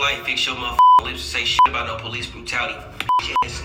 I ain't fix your motherfucking lips to say shit about no police brutality. Bitch-ass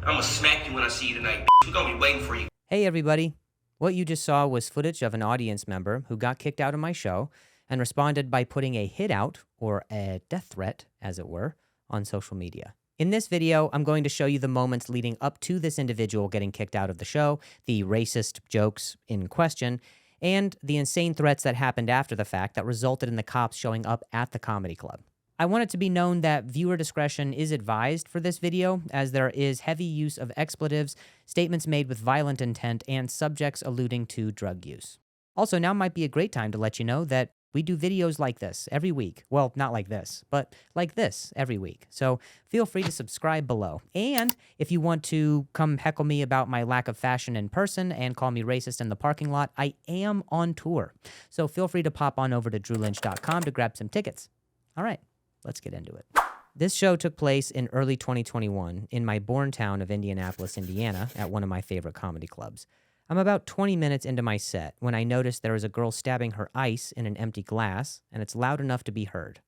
I'ma smack you when I see you tonight. We're gonna be waiting for you. Hey everybody. What you just saw was footage of an audience member who got kicked out of my show and responded by putting a hit out, or a death threat, as it were, on social media. In this video, I'm going to show you the moments leading up to this individual getting kicked out of the show, the racist jokes in question, and the insane threats that happened after the fact that resulted in the cops showing up at the comedy club. I want it to be known that viewer discretion is advised for this video, as there is heavy use of expletives, statements made with violent intent, and subjects alluding to drug use. Also, now might be a great time to let you know that we do videos like this every week. Well, not like this, but like this every week. So feel free to subscribe below. And if you want to come heckle me about my lack of fashion in person and call me racist in the parking lot, I am on tour. So feel free to pop on over to drewlynch.com to grab some tickets. All right, let's get into it. This show took place in early 2021 in my born town of Indianapolis, Indiana, at one of my favorite comedy clubs. I'm about 20 minutes into my set when I noticed there was a girl stabbing her ice in an empty glass, and it's loud enough to be heard.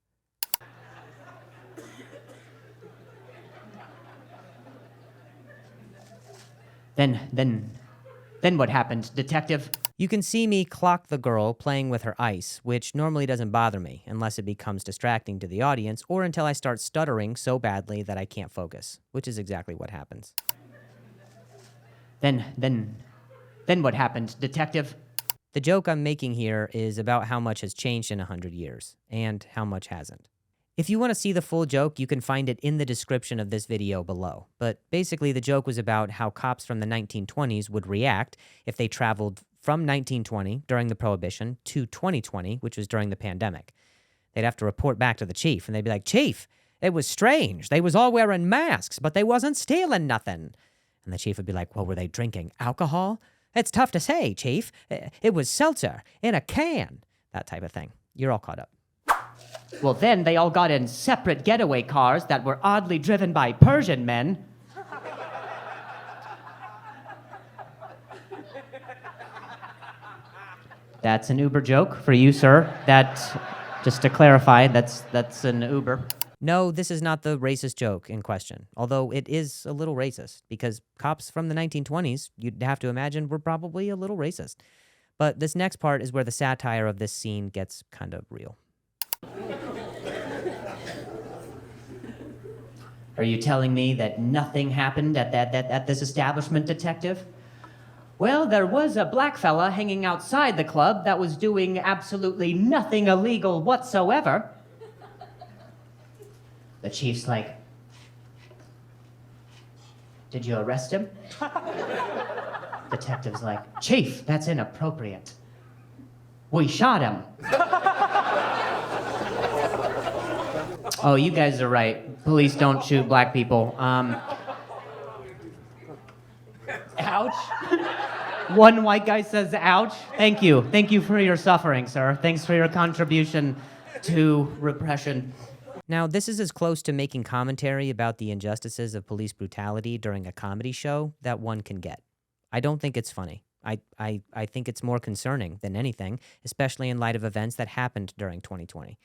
Then what happened, detective? You can see me clock the girl playing with her ice, which normally doesn't bother me unless it becomes distracting to the audience or until I start stuttering so badly that I can't focus, which is exactly what happens. Then what happened, detective? The joke I'm making here is about how much has changed in 100 years, and how much hasn't. If you want to see the full joke, you can find it in the description of this video below. But basically, the joke was about how cops from the 1920s would react if they traveled from 1920, during the Prohibition, to 2020, which was during the pandemic. They'd have to report back to the chief, and they'd be like, "Chief, it was strange. They was all wearing masks, but they wasn't stealing nothing." And the chief would be like, "Well, were they drinking alcohol?" "It's tough to say, Chief. It was seltzer in a can." That type of thing. You're all caught up. Well, then they all got in separate getaway cars that were oddly driven by Persian men. That's an Uber joke for you, sir. Just to clarify, that's an Uber. No, this is not the racist joke in question, although it is a little racist, because cops from the 1920s, you'd have to imagine, were probably a little racist. But this next part is where the satire of this scene gets kind of real. Are you telling me that nothing happened at this establishment, detective? Well, there was a black fella hanging outside the club that was doing absolutely nothing illegal whatsoever. The chief's like, "Did you arrest him?" Detective's like, "Chief, that's inappropriate. We shot him." Oh, you guys are right. Police don't shoot black people. Ouch. One white guy says, "Ouch." Thank you. Thank you for your suffering, sir. Thanks for your contribution to repression. Now, this is as close to making commentary about the injustices of police brutality during a comedy show that one can get. I don't think it's funny. I think it's more concerning than anything, especially in light of events that happened during 2020.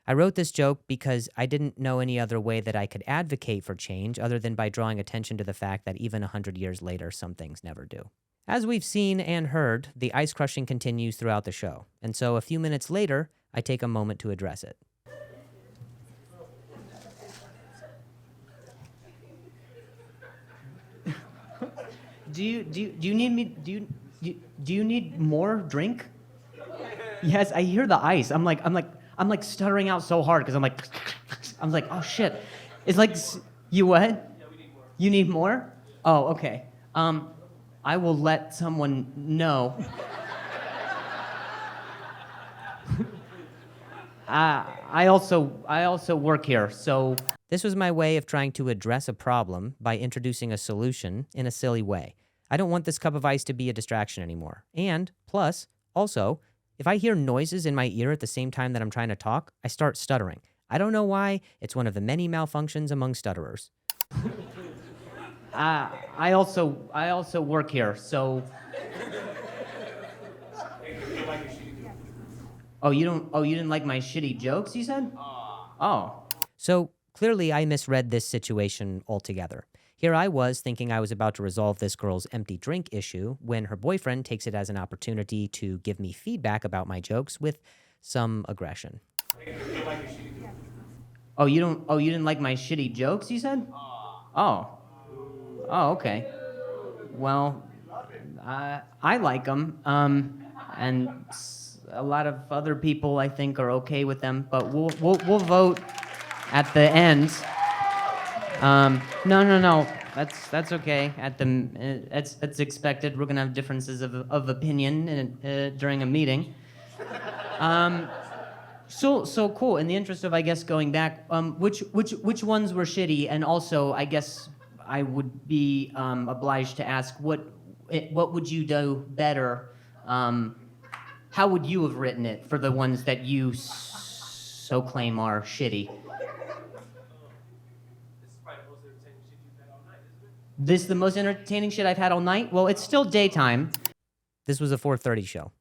I wrote this joke because I didn't know any other way that I could advocate for change other than by drawing attention to the fact that even 100 years later, some things never do. As we've seen and heard, the ice crushing continues throughout the show, and so a few minutes later, I take a moment to address it. Do you need more drink? Yes, I hear the ice. I'm like stuttering out so hard because I'm like, oh shit. It's like, you what? Yeah, we need more. You need more? Oh, okay. I will let someone know. I also work here, so. This was my way of trying to address a problem by introducing a solution in a silly way. I don't want this cup of ice to be a distraction anymore. And, plus, also, if I hear noises in my ear at the same time that I'm trying to talk, I start stuttering. I don't know why, it's one of the many malfunctions among stutterers. I also work here, so. Oh, you didn't like my shitty jokes, you said? Oh. So clearly I misread this situation altogether. Here I was thinking I was about to resolve this girl's empty drink issue when her boyfriend takes it as an opportunity to give me feedback about my jokes with some aggression. Oh, you didn't like my shitty jokes, you said? Oh. Oh, okay. Well, I like them. And a lot of other people I think are okay with them, but we'll vote at the end. No. That's okay. That's expected. We're gonna have differences of opinion during a meeting. So cool. In the interest of, I guess, going back, which ones were shitty, and also, I guess, I would be obliged to ask what would you do better? How would you have written it for the ones that you so claim are shitty? This is the most entertaining shit I've had all night? Well, it's still daytime. This was a 4:30 show.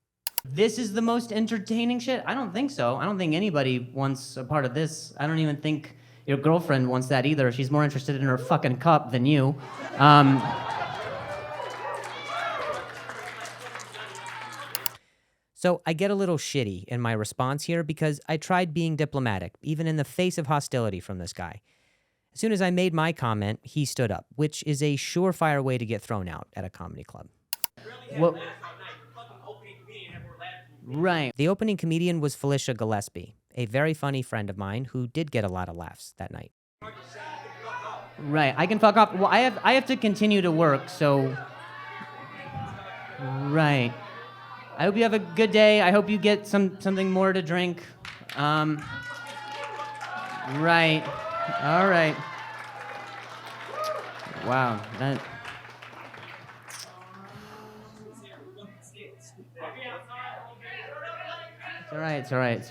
This is the most entertaining shit? I don't think so. I don't think anybody wants a part of this. I don't even think your girlfriend wants that either. She's more interested in her fucking cup than you. So I get a little shitty in my response here because I tried being diplomatic, even in the face of hostility from this guy. As soon as I made my comment, he stood up, which is a surefire way to get thrown out at a comedy club. Well, right. The opening comedian was Felicia Gillespie, a very funny friend of mine who did get a lot of laughs that night. Right. I can fuck off. Well, I have to continue to work, so... Right. I hope you have a good day. I hope you get something more to drink. Right. All right. Wow. That... It's all right.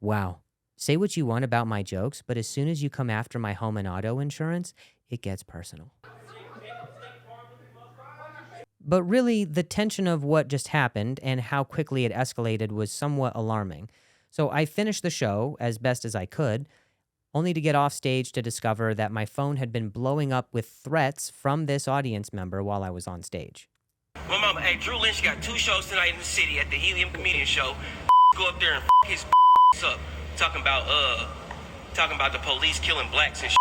Wow. Say what you want about my jokes, but as soon as you come after my home and auto insurance, it gets personal. But really, the tension of what just happened and how quickly it escalated was somewhat alarming. So I finished the show as best as I could, only to get off stage to discover that my phone had been blowing up with threats from this audience member while I was on stage. My mama, hey, Drew Lynch got 2 shows tonight in the city at the Helium Comedian Show. Go up there and his up, talking about the police killing blacks and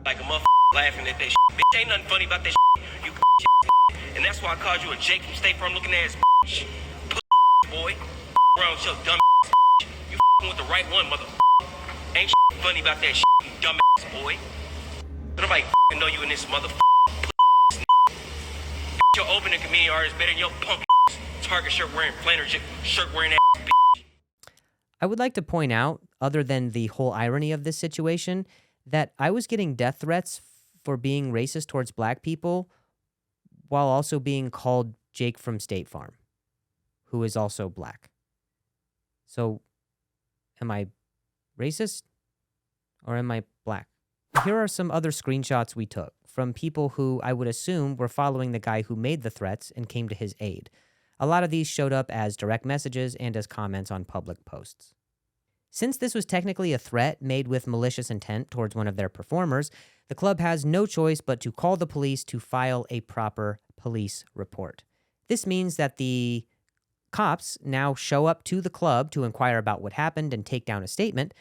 like a motherfucker laughing at that shit. Bitch, ain't nothing funny about that shit. You and that's why I called you a Jake from State Farm looking ass boy. Around with your dumb you with the right one, motherfucker. Ain't funny about that shit, you dumb ass boy. Nobody know you in this motherfucker. Your opening comedian artist better than your punk Target shirt wearing, planner shirt wearing ass bitch. I would like to point out, other than the whole irony of this situation, that I was getting death threats for being racist towards black people while also being called Jake from State Farm, who is also black. So, am I racist or am I black? Here are some other screenshots we took from people who I would assume were following the guy who made the threats and came to his aid. A lot of these showed up as direct messages and as comments on public posts. Since this was technically a threat made with malicious intent towards one of their performers, the club has no choice but to call the police to file a proper police report. This means that the cops now show up to the club to inquire about what happened and take down a statement,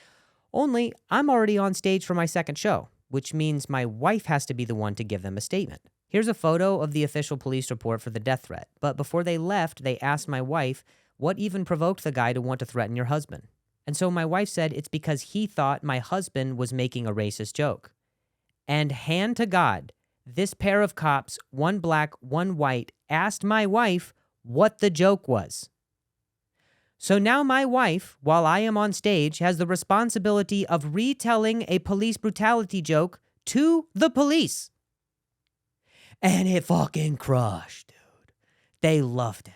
only I'm already on stage for my second show, which means my wife has to be the one to give them a statement. Here's a photo of the official police report for the death threat, but before they left, they asked my wife what even provoked the guy to want to threaten your husband. And so my wife said it's because he thought my husband was making a racist joke. And hand to God, this pair of cops, one black, one white, asked my wife what the joke was. So now my wife, while I am on stage, has the responsibility of retelling a police brutality joke to the police. And it fucking crushed, dude. They loved it.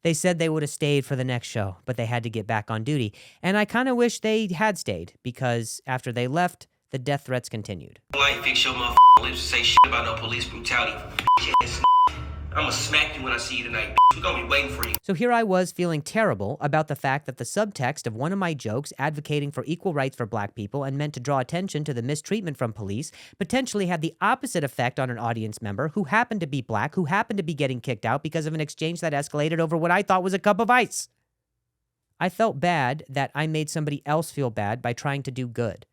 They said they would have stayed for the next show, but they had to get back on duty. And I kind of wish they had stayed, because after they left, the death threats continued. Like, fix your motherfucking lips and say shit about no police brutality. I'ma smack you when I see you tonight. We're gonna be waiting for you. So here I was feeling terrible about the fact that the subtext of one of my jokes advocating for equal rights for black people and meant to draw attention to the mistreatment from police potentially had the opposite effect on an audience member who happened to be black, who happened to be getting kicked out because of an exchange that escalated over what I thought was a cup of ice. I felt bad that I made somebody else feel bad by trying to do good.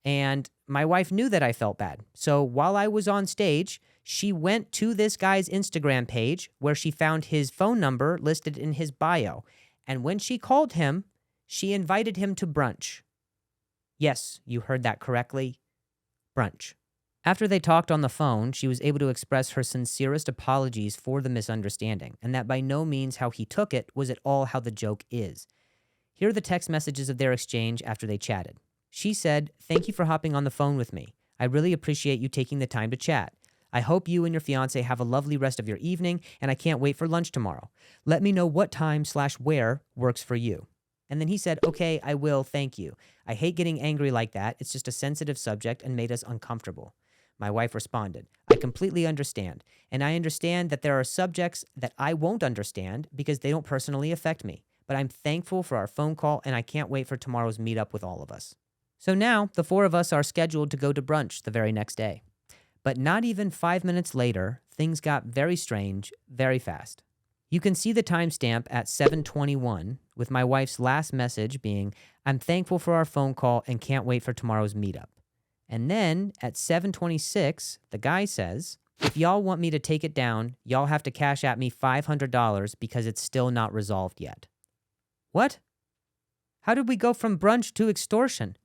And my wife knew that I felt bad. So while I was on stage, she went to this guy's Instagram page where she found his phone number listed in his bio. And when she called him, she invited him to brunch. Yes, you heard that correctly. Brunch. After they talked on the phone, she was able to express her sincerest apologies for the misunderstanding, and that by no means how he took it was at all how the joke is. Here are the text messages of their exchange after they chatted. She said, "Thank you for hopping on the phone with me. I really appreciate you taking the time to chat. I hope you and your fiance have a lovely rest of your evening, and I can't wait for lunch tomorrow. Let me know what time/where works for you." And then he said, "Okay, I will, thank you. I hate getting angry like that. It's just a sensitive subject and made us uncomfortable." My wife responded, "I completely understand, and I understand that there are subjects that I won't understand because they don't personally affect me. But I'm thankful for our phone call, and I can't wait for tomorrow's meetup with all of us." So now, the four of us are scheduled to go to brunch the very next day. But not even 5 minutes later, things got very strange very fast. You can see the timestamp at 7:21, with my wife's last message being, "I'm thankful for our phone call and can't wait for tomorrow's meetup." And then at 7:26, the guy says, "If y'all want me to take it down, y'all have to cash at me $500 because it's still not resolved yet." What? How did we go from brunch to extortion?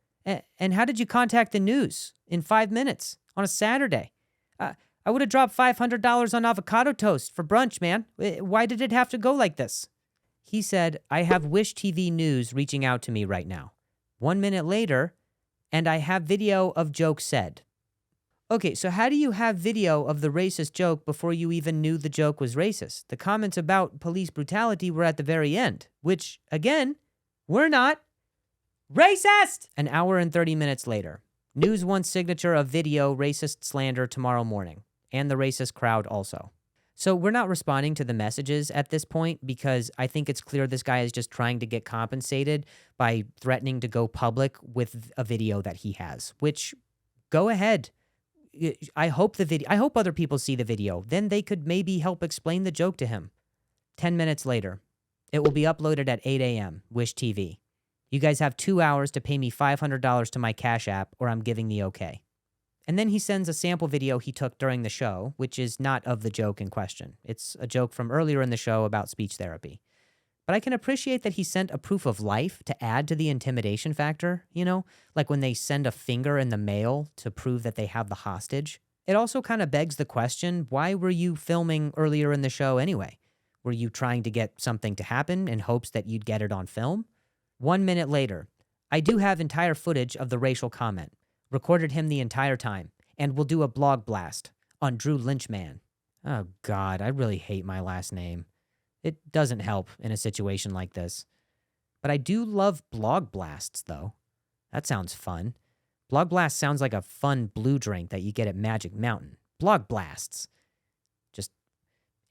And how did you contact the news in 5 minutes on a Saturday? I would have dropped $500 on avocado toast for brunch, man. Why did it have to go like this? He said, "I have Wish TV News reaching out to me right now." 1 minute later, and I have video of joke said. Okay, so how do you have video of the racist joke before you even knew the joke was racist? The comments about police brutality were at the very end, which, again, were not racist! An hour and 30 minutes later, News wants signature of video racist slander tomorrow morning, and the racist crowd also. So we're not responding to the messages at this point because I think it's clear this guy is just trying to get compensated by threatening to go public with a video that he has, which, go ahead. I hope other people see the video. Then they could maybe help explain the joke to him. 10 minutes later, it will be uploaded at 8 a.m., Wish TV. You guys have 2 hours to pay me $500 to my Cash App, or I'm giving the okay. And then he sends a sample video he took during the show, which is not of the joke in question. It's a joke from earlier in the show about speech therapy. But I can appreciate that he sent a proof of life to add to the intimidation factor, you know, like when they send a finger in the mail to prove that they have the hostage. It also kind of begs the question, why were you filming earlier in the show anyway? Were you trying to get something to happen in hopes that you'd get it on film? 1 minute later, I do have entire footage of the racial comment. Recorded him the entire time, and we'll do a blog blast on Drew Lynch Man. Oh God, I really hate my last name. It doesn't help in a situation like this. But I do love blog blasts, though. That sounds fun. Blog blast sounds like a fun blue drink that you get at Magic Mountain. Blog blasts. Just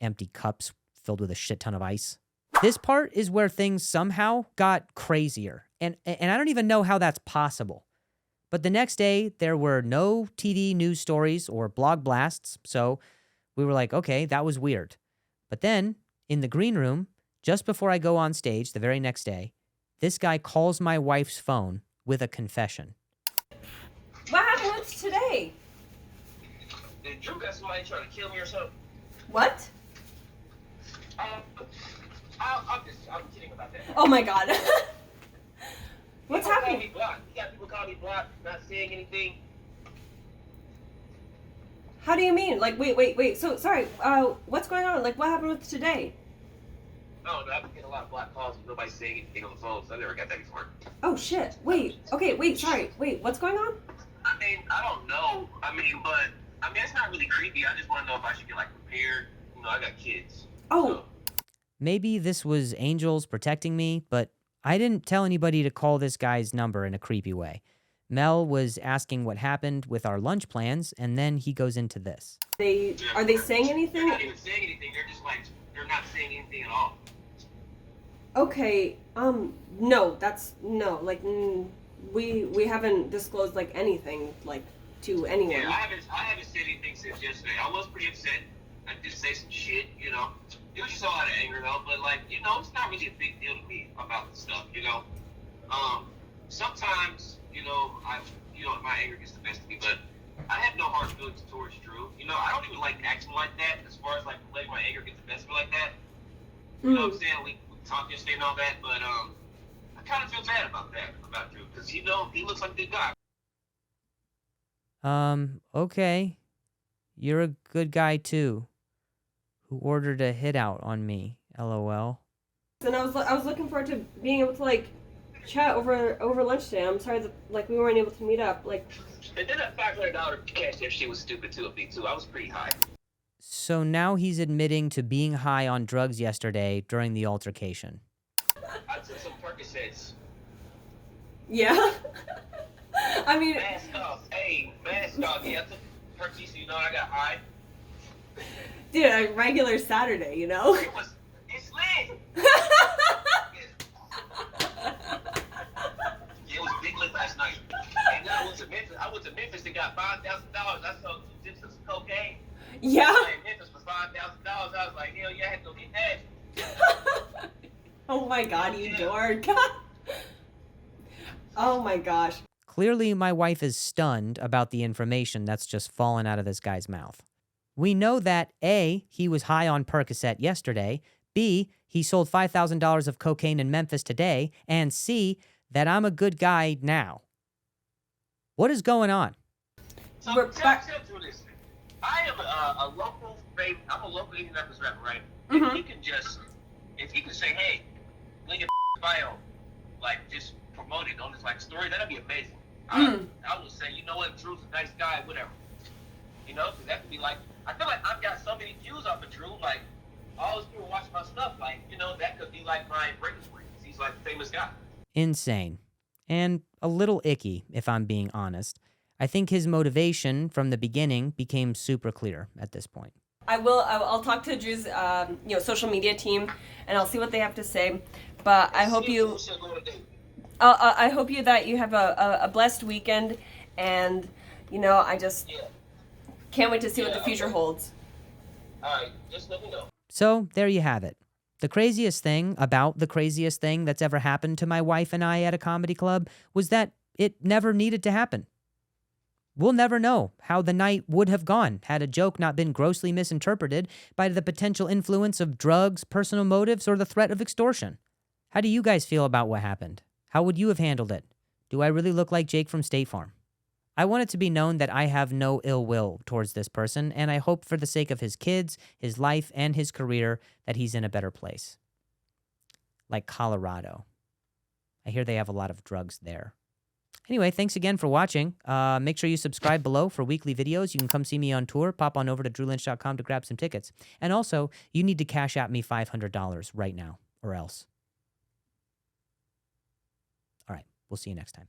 empty cups filled with a shit ton of ice. This part is where things somehow got crazier, and I don't even know how that's possible. But the next day, there were no TV news stories or blog blasts, so we were like, okay, that was weird. But then, in the green room, just before I go on stage the very next day, this guy calls my wife's phone with a confession. What happened with today? Did Drew got somebody trying to kill me or something? What? I'm kidding about that. Oh my God. What's People happening? Call me blocked. You got people call me blocked, not saying anything. How do you mean? Like, wait. So, sorry, what's going on? Like, what happened with today? Oh, no, I've been getting a lot of blocked calls and nobody's saying anything on the phone, so I never got that before. Oh, shit. Sorry. Wait, what's going on? I mean, I don't know. But it's not really creepy. I just want to know if I should get, prepared. You know, I got kids. Oh. So. Maybe this was angels protecting me, but I didn't tell anybody to call this guy's number in a creepy way. Mel was asking what happened with our lunch plans, and then he goes into this. Are they saying anything? They're not even saying anything. They're just like, they're not saying anything at all. Okay, no, like, we haven't disclosed, like, anything, like, to anyone. Yeah, I haven't said anything since yesterday. I was pretty upset. I did say some shit, you know. It was just a lot of anger though, but like, you know, it's not really a big deal to me about the stuff, you know. Sometimes, you know, my anger gets the best of me, but I have no hard feelings towards Drew. You know, I don't even like acting like that as far as like letting my anger get the best of me like that. You know what I'm saying? We talked yesterday and all that, but I kind of feel bad about that, about Drew, because you know, he looks like a good guy. Okay. You're a good guy too, who ordered a hit out on me, LOL. And I was looking forward to being able to, like, chat over lunch today. I'm sorry that, like, we weren't able to meet up, like. And then that $500 cash that shit was stupid too of me too. I was pretty high. So now he's admitting to being high on drugs yesterday during the altercation. I took some Percocets. Yeah. I mean. Mask off. Hey, mask off. Yeah, I took Percocets, you know, I got high. Dude, a regular Saturday, you know? It's lit. It was big lit last night. And then I went to Memphis and got $5,000. I sold 2 dips of cocaine. Yeah. In Memphis for $5,000. I was like, hell yeah, I had to go get that. Oh my god, you dork. Oh my gosh. Clearly, my wife is stunned about the information that's just fallen out of this guy's mouth. We know that A, he was high on Percocet yesterday, B, he sold $5,000 of cocaine in Memphis today, and C, that I'm a good guy now. What is going on? So We're back. tell this. I am a local favorite. I'm a local Indianapolis rapper, right? Mhm. If he can say, hey, link your bio, like just promote it on this like story, that'd be amazing. I would say, you know what, Drew's a nice guy, whatever. You know, because that could be like, I feel like I've got so many views off of Drew, like all those people watching my stuff, like, you know, that could be like my breaking point. He's like a famous guy. Insane. And a little icky, if I'm being honest. I think his motivation from the beginning became super clear at this point. I'll talk to Drew's social media team, and I'll see what they have to say. But I hope you that you have a blessed weekend, and you know, I just can't wait to see what the future holds. All right, just let me know. So there you have it. The craziest thing about the craziest thing that's ever happened to my wife and I at a comedy club was that it never needed to happen. We'll never know how the night would have gone had a joke not been grossly misinterpreted by the potential influence of drugs, personal motives, or the threat of extortion. How do you guys feel about what happened? How would you have handled it? Do I really look like Jake from State Farm? I want it to be known that I have no ill will towards this person, and I hope for the sake of his kids, his life, and his career that he's in a better place. Like Colorado. I hear they have a lot of drugs there. Anyway, thanks again for watching. Make sure you subscribe below for weekly videos. You can come see me on tour. Pop on over to drewlynch.com to grab some tickets. And also, you need to cash out me $500 right now, or else. All right, we'll see you next time.